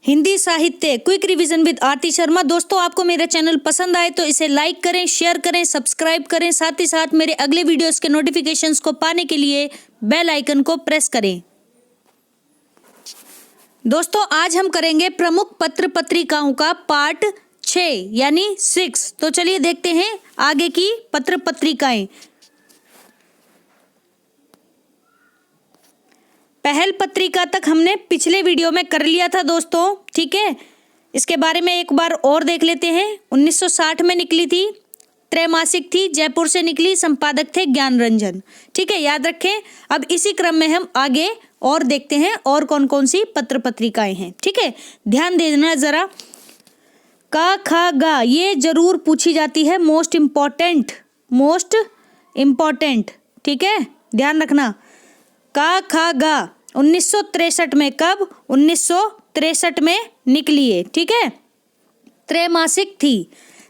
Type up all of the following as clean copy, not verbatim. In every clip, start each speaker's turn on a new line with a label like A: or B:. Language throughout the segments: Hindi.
A: हिंदी साहित्य क्विक रिवीजन विद आरती शर्मा। दोस्तों, आपको मेरा चैनल पसंद आए तो इसे लाइक करें, शेयर करें, सब्सक्राइब करें। साथ ही साथ मेरे अगले वीडियोस के नोटिफिकेशंस को पाने के लिए बेल आइकन को प्रेस करें। दोस्तों, आज हम करेंगे प्रमुख पत्र पत्रिकाओं का पार्ट 6 यानी 6। तो चलिए देखते हैं आगे की पत्र पत्रिकाएं। पहल पत्रिका तक हमने पिछले वीडियो में कर लिया था दोस्तों, ठीक है। इसके बारे में एक बार और देख लेते हैं। 1960 में निकली थी, त्रैमासिक थी, जयपुर से निकली, संपादक थे ज्ञान रंजन, ठीक है, याद रखें। अब इसी क्रम में हम आगे और देखते हैं और कौन कौन सी पत्र पत्रिकाएं हैं, ठीक है। ध्यान दे देना जरा। का खा गा ये जरूर पूछी जाती है, मोस्ट इम्पोर्टेंट, ठीक है, ध्यान रखना। का खा गा 1963 में, कब? 1963 में निकली है, ठीक है। त्रैमासिक थी,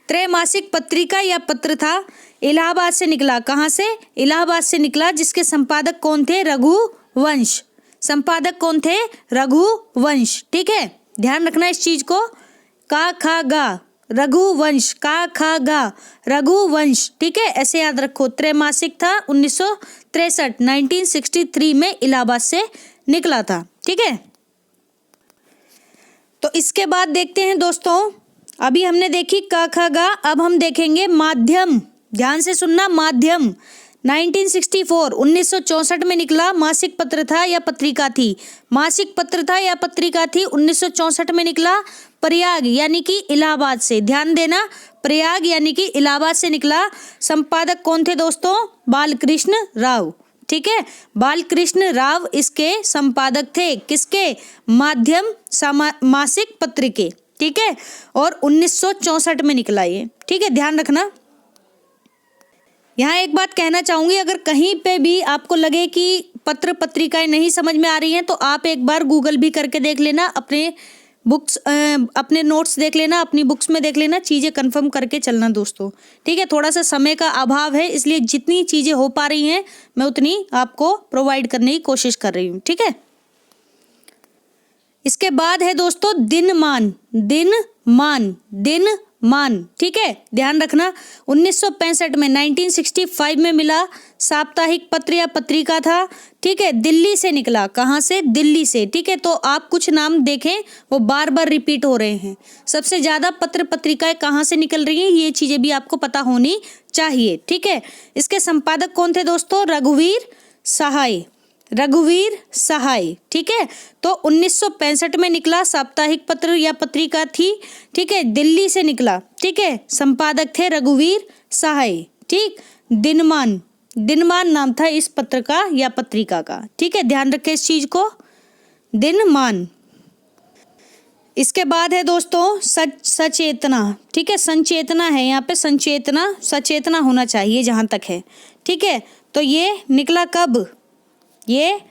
A: त्रैमासिक पत्रिका या पत्र था, इलाहाबाद से निकला। कहाँ से? इलाहाबाद से निकला, जिसके संपादक कौन थे? रघुवंश। संपादक कौन थे? रघुवंश, ठीक है, ध्यान रखना इस चीज को। का खा गा रघुवंश, का खा गा रघुवंश, ठीक है, ऐसे याद रखो। त्रैमासिक था, 1963 में इलाहाबाद से निकला था, ठीक है। तो इसके बाद देखते हैं दोस्तों, अभी हमने देखी का खा गा, अब हम देखेंगे माध्यम। ध्यान से सुनना, माध्यम 1964 में निकला। मासिक पत्र था या पत्रिका थी? मासिक पत्र था या पत्रिका थी, 1964 में निकला। प्रयाग यानी कि इलाहाबाद से, ध्यान देना, प्रयाग यानी कि इलाहाबाद से निकला। संपादक कौन थे दोस्तों? बालकृष्ण राव, ठीक है, बालकृष्ण राव इसके संपादक थे। किसके? माध्यम मासिक पत्र के, ठीक है, और 1964 में निकला ये, ठीक है, ध्यान रखना। यहाँ एक बात कहना चाहूंगी, अगर कहीं पे भी आपको लगे कि पत्र पत्रिकाएं नहीं समझ में आ रही हैं तो आप एक बार गूगल भी करके देख लेना, अपने बुक्स अपने नोट्स देख लेना, अपनी बुक्स में देख लेना, चीज़ें कंफर्म करके चलना दोस्तों, ठीक है। थोड़ा सा समय का अभाव है, इसलिए जितनी चीज़ें हो पा रही हैं मैं उतनी आपको प्रोवाइड करने की कोशिश कर रही हूँ, ठीक है। इसके बाद है दोस्तों दिनमान, ठीक है, ध्यान रखना। 1965 में 1965 में मिला। साप्ताहिक पत्र या पत्रिका था, ठीक है, दिल्ली से निकला। कहाँ से? दिल्ली से, ठीक है। तो आप कुछ नाम देखें, वो बार बार रिपीट हो रहे हैं। सबसे ज्यादा पत्र पत्रिकाएं कहाँ से निकल रही हैं, ये चीजें भी आपको पता होनी चाहिए, ठीक है। इसके संपादक कौन थे दोस्तों? रघुवीर सहाय, ठीक है। तो 1965 में निकला, साप्ताहिक पत्र या पत्रिका थी, ठीक है, दिल्ली से निकला, ठीक है, संपादक थे रघुवीर सहाय, ठीक। दिनमान नाम था इस पत्र का या पत्रिका का, ठीक है, ध्यान रखें इस चीज को, दिनमान। इसके बाद है दोस्तों सचेतना, ठीक है, संचेतना है यहाँ पे, सचेतना होना चाहिए जहां तक है, ठीक है। तो ये निकला कब? ये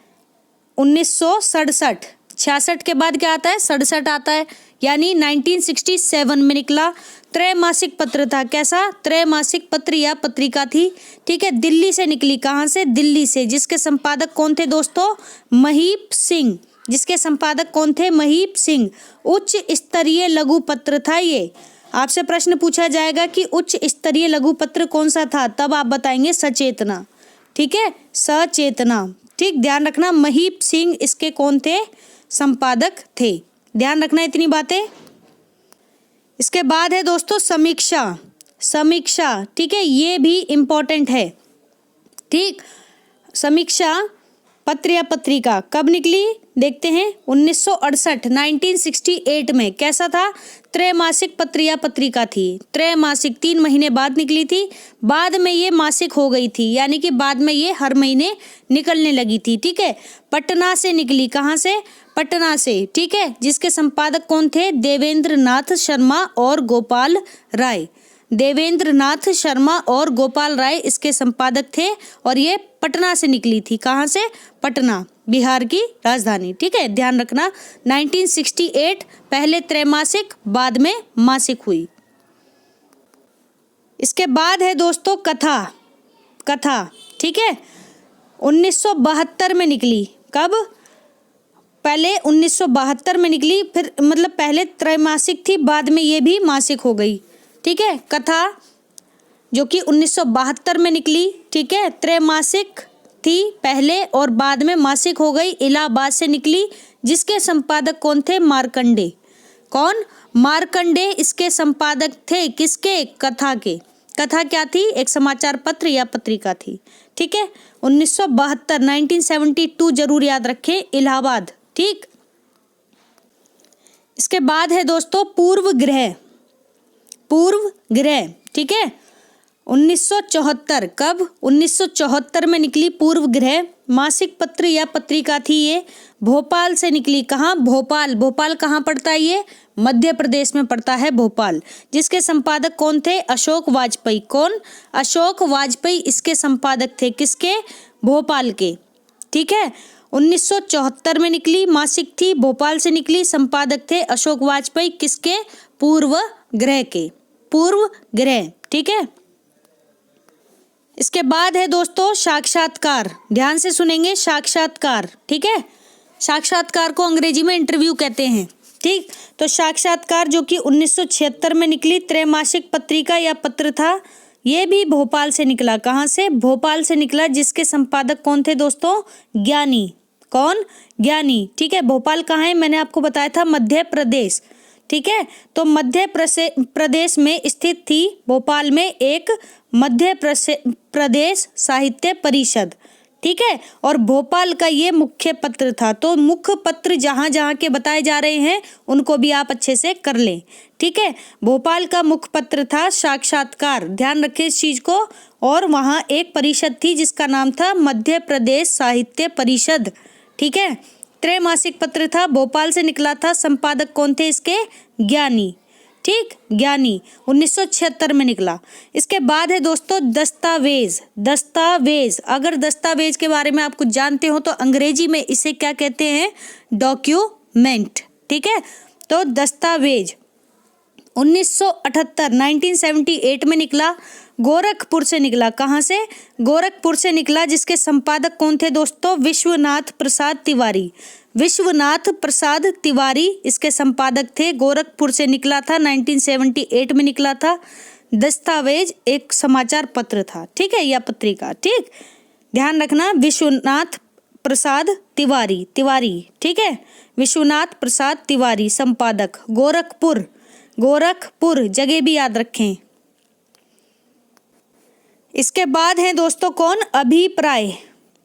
A: 1967, 66 के बाद क्या आता है? 67 आता है, यानी 1967 में निकला। त्रैमासिक पत्र था, कैसा? त्रैमासिक पत्र या पत्रिका थी, ठीक है, दिल्ली से निकली। कहाँ से? दिल्ली से, जिसके संपादक कौन थे दोस्तों? महीप सिंह, जिसके संपादक कौन थे? महीप सिंह। उच्च स्तरीय लघु पत्र था ये। आपसे प्रश्न पूछा जाएगा कि उच्च स्तरीय लघु पत्र कौन सा था, तब आप बताएंगे सचेतना, ठीक है, सचेतना, ठीक, ध्यान रखना। महीप सिंह इसके कौन थे? संपादक थे, ध्यान रखना इतनी बातें। इसके बाद है दोस्तों समीक्षा, ठीक है, ये भी इंपॉर्टेंट है, ठीक। समीक्षा पत्र या पत्रिका कब निकली देखते हैं। 1968 में। कैसा था? त्रैमासिक पत्र या पत्रिका थी, त्रैमासिक, 3 महीने बाद निकली थी। बाद में ये मासिक हो गई थी, यानी कि बाद में ये हर महीने निकलने लगी थी, ठीक है। पटना से निकली। कहाँ से? पटना से, ठीक है, जिसके संपादक कौन थे? देवेंद्र नाथ शर्मा और गोपाल राय। इसके संपादक थे और ये पटना से निकली थी। कहाँ से? पटना, बिहार की राजधानी, ठीक है, ध्यान रखना। 1968 पहले त्रैमासिक, बाद में मासिक हुई। इसके बाद है दोस्तों कथा, ठीक है, 1972 में निकली। कब? पहले 1972 में निकली, फिर मतलब पहले त्रैमासिक थी, बाद में ये भी मासिक हो गई। ठीक है, कथा जो कि 1972 में निकली, ठीक है, त्रैमासिक थी पहले और बाद में मासिक हो गई, इलाहाबाद से निकली, जिसके संपादक कौन थे? मार्कंडे। कौन? मार्कंडे इसके संपादक थे। किसके? कथा के। कथा क्या थी? एक समाचार पत्र या पत्रिका थी। ठीक है, 1972 1972 जरूर याद रखें, इलाहाबाद। ठीक, इसके बाद है दोस्तों पूर्व ग्रह। पूर्व ग्रह, ठीक है, 1974। कब? 1974 में निकली पूर्व ग्रह। मासिक पत्र या पत्रिका थी ये, भोपाल से निकली। कहाँ? भोपाल। भोपाल कहाँ पड़ता है ये? मध्य प्रदेश में पड़ता है भोपाल। जिसके संपादक कौन थे? अशोक वाजपेयी। कौन? अशोक वाजपेयी इसके संपादक थे। किसके? भोपाल के। ठीक है, 1974 में निकली, मासिक थी, भोपाल से निकली, संपादक थे अशोक वाजपेयी। किसके? पूर्व ग्रह के। पूर्व ग्रह। ठीक है, इसके बाद है दोस्तों साक्षात्कार। ध्यान से सुनेंगे, साक्षात्कार। ठीक है, साक्षात्कार को अंग्रेजी में इंटरव्यू कहते हैं। ठीक, तो साक्षात्कार जो कि 1976 में निकली, त्रैमासिक पत्रिका या पत्र था, ये भी भोपाल से निकला। कहाँ से? भोपाल से निकला। जिसके संपादक कौन थे दोस्तों? ज्ञानी। कौन? ज्ञानी। ठीक है, भोपाल कहाँ है? मैंने आपको बताया था मध्य प्रदेश। ठीक है, तो मध्य प्रदेश में स्थित थी, भोपाल में एक मध्य प्रदेश साहित्य परिषद। ठीक है, और भोपाल का ये मुख्य पत्र था। तो मुख्य पत्र जहाँ जहाँ के बताए जा रहे हैं उनको भी आप अच्छे से कर लें। ठीक है, भोपाल का मुख्य पत्र था साक्षात्कार, ध्यान रखें इस चीज को। और वहाँ एक परिषद थी जिसका नाम था मध्य प्रदेश साहित्य परिषद। ठीक है, त्रैमासिक पत्र था, भोपाल से निकला था, संपादक कौन थे इसके? ज्ञानी। ठीक, ज्ञानी, 1976 में निकला। इसके बाद है दोस्तों दस्तावेज। दस्तावेज, अगर दस्तावेज के बारे में आप कुछ जानते हो तो अंग्रेजी में इसे क्या कहते हैं? डॉक्यूमेंट। ठीक है, तो दस्तावेज 1978 1978 में निकला, गोरखपुर से निकला। कहाँ से? गोरखपुर से निकला। जिसके संपादक कौन थे दोस्तों? विश्वनाथ प्रसाद तिवारी। विश्वनाथ प्रसाद तिवारी इसके संपादक थे। गोरखपुर से निकला था, 1978 में निकला था। दस्तावेज एक समाचार पत्र था, ठीक है, या पत्रिका। ठीक, ध्यान रखना, विश्वनाथ प्रसाद तिवारी। तिवारी, ठीक है, विश्वनाथ प्रसाद तिवारी संपादक। गोरखपुर, गोरखपुर जगह भी याद रखें। इसके बाद है दोस्तों कौन? अभिप्राय।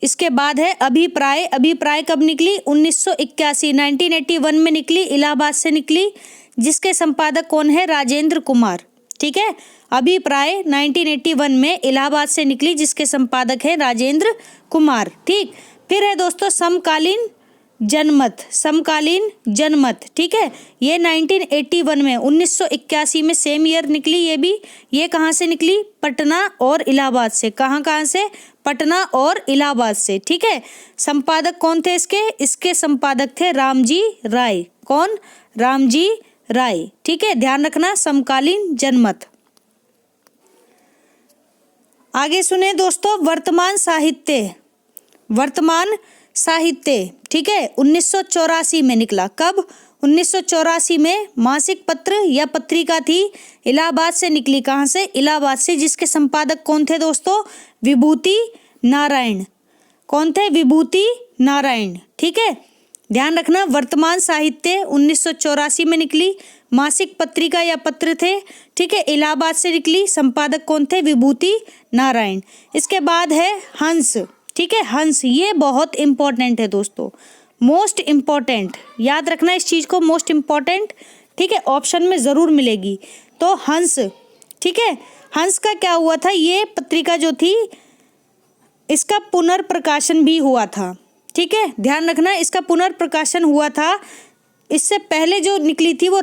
A: इसके बाद है अभिप्राय। अभिप्राय कब निकली? 1981 1981 में निकली, इलाहाबाद से निकली। जिसके संपादक कौन है? राजेंद्र कुमार। ठीक है, अभिप्राय 1981 में इलाहाबाद से निकली, जिसके संपादक है राजेंद्र कुमार। ठीक, फिर है दोस्तों समकालीन जनमत। समकालीन जनमत, ठीक है, ये 1981 में 1981 में सेम ईयर निकली। ये भी, ये कहाँ से निकली? पटना और इलाहाबाद से। कहाँ से? पटना और इलाहाबाद से। ठीक है, संपादक कौन थे इसके? इसके संपादक थे रामजी राय। कौन? रामजी राय। ठीक है, ध्यान रखना, समकालीन जनमत। आगे सुने दोस्तों वर्तमान साहित्य। वर्तमान साहित्य, ठीक है, 1984 में निकला। कब? 1984 में मासिक पत्र या पत्रिका थी, इलाहाबाद से निकली। कहाँ से? इलाहाबाद से। जिसके संपादक कौन थे दोस्तों? विभूति नारायण। कौन थे? विभूति नारायण। ठीक है, ध्यान रखना, वर्तमान साहित्य 1984 में निकली, मासिक पत्रिका या पत्र थे। ठीक है, इलाहाबाद से निकली, संपादक कौन थे? विभूति नारायण। इसके बाद है हंस। ठीक है, हंस, ये बहुत इंपॉर्टेंट है दोस्तों, मोस्ट इम्पॉर्टेंट, याद रखना इस चीज को, मोस्ट इम्पॉर्टेंट। ठीक है, ऑप्शन में जरूर मिलेगी। तो हंस, ठीक है, हंस का क्या हुआ था? ये पत्रिका जो थी इसका पुनर्प्रकाशन भी हुआ था। ठीक है, ध्यान रखना, इसका पुनर्प्रकाशन हुआ था। इससे पहले जो निकली थी वो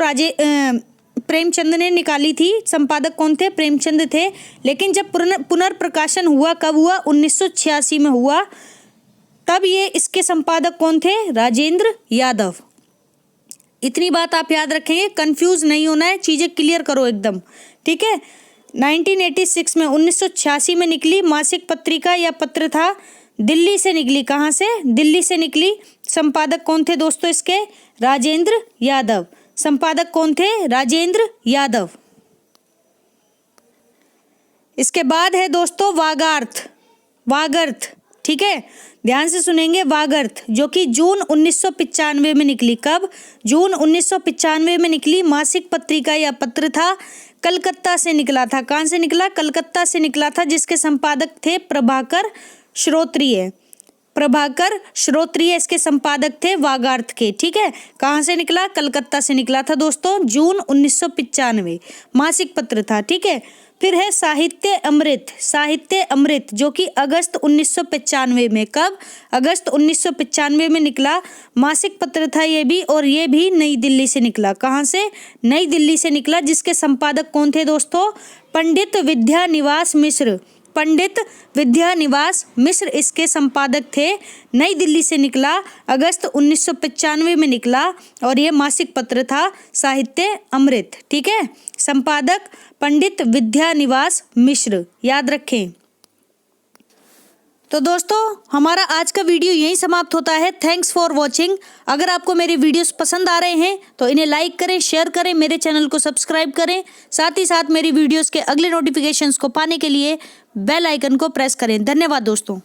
A: प्रेमचंद ने निकाली थी। संपादक कौन थे? प्रेमचंद थे। लेकिन जब पुनर्प्रकाशन हुआ, कब हुआ? 1986 में हुआ। तब ये इसके संपादक कौन थे? राजेंद्र यादव। इतनी बात आप याद रखेंगे, कंफ्यूज नहीं होना है, चीजें क्लियर करो एकदम। ठीक है, 1986 में 1986 में निकली, मासिक पत्रिका या पत्र था, दिल्ली से निकली। कहाँ से? दिल्ली से निकली, संपादक कौन थे दोस्तों इसके? राजेंद्र यादव। संपादक कौन थे? राजेंद्र यादव। इसके बाद है दोस्तों वागार्थ। वागर्थ, ठीक है, ध्यान से सुनेंगे। वागर्थ जो कि जून 1995 में निकली। कब? जून 1995 में निकली मासिक पत्रिका या पत्र था। कलकत्ता से निकला था। कहाँ से निकला? कलकत्ता से निकला था, जिसके संपादक थे प्रभाकर श्रोत्रिय। प्रभाकर श्रोत्रिय इसके संपादक थे वागार्थ के, ठीक है। कहाँ से निकला? कलकत्ता से निकला था दोस्तों, जून 1995 मासिक पत्र था, ठीक है। फिर है साहित्य अमृत। साहित्य अमृत जो कि अगस्त 1995 में, कब? अगस्त 1995 में निकला मासिक पत्र था ये भी, और ये भी नई दिल्ली से निकला। कहाँ से? नई दिल्ली से निकला, जिसके संपादक कौन थे दोस्तों? पंडित विद्यानिवास मिश्र। पंडित विद्यानिवास मिश्र इसके संपादक थे। नई दिल्ली से निकला, अगस्त 1995 में निकला, और ये मासिक पत्र था साहित्य अमृत, ठीक है। संपादक पंडित विद्यानिवास मिश्र, याद रखें। तो दोस्तों हमारा आज का वीडियो यहीं समाप्त होता है। Thanks for watching. अगर आपको मेरे वीडियोस पसंद आ रहे हैं तो इन्हें लाइक करें, शेयर करें, मेरे चैनल को सब्सक्राइब करें। साथ ही साथ मेरी वीडियोस के अगले नोटिफिकेशंस को पाने के लिए बेल आइकन को प्रेस करें। धन्यवाद दोस्तों।